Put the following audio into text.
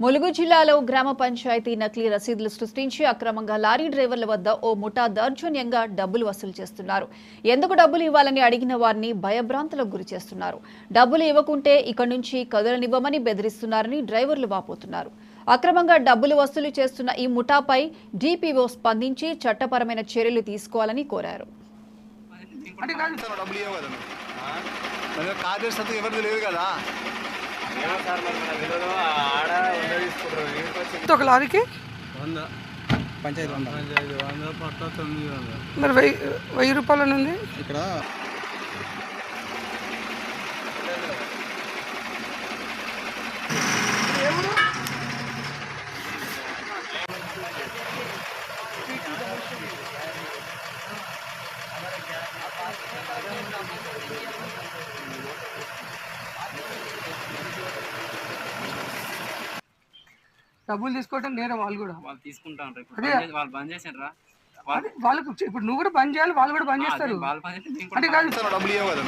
ములుగు జిల్లాలో గ్రామ పంచాయతీ నకిలీ రసీదులు సృష్టించి అక్రమంగా లారీ డ్రైవర్ల వద్ద ఓ ముఠా దౌర్జన్యంగా డబ్బులు వసూలు చేస్తున్నారు. ఎందుకు డబ్బులు ఇవ్వాలని అడిగిన వారిని భయభ్రాంతులకు గురి చేస్తున్నారు. డబ్బులు ఇవ్వకుంటే ఇక్కడి నుంచి కదలనివ్వమని బెదిరిస్తున్నారని డ్రైవర్లు వాపోతున్నారు. అక్రమంగా డబ్బులు వసూలు చేస్తున్న ఈ ముఠాపై డిపిఓ స్పందించి చట్టపరమైన చర్యలు తీసుకోవాలని కోరారు. ఒక లారీకి పంచాయతీ మరి 1000 రూపాయలు ఉంది ఇక్కడ. డబ్బులు తీసుకోవటం నేరం. వాళ్ళు కూడా తీసుకుంటారు. వాళ్ళు బంద్ చేసారా? వాళ్ళకు ఇప్పుడు నువ్వు కూడా బంద్ చేయాలి, వాళ్ళు కూడా బంద్ చేస్తారు. వాళ్ళు అంటే కాదు డబ్బులు ఇవ్వదు.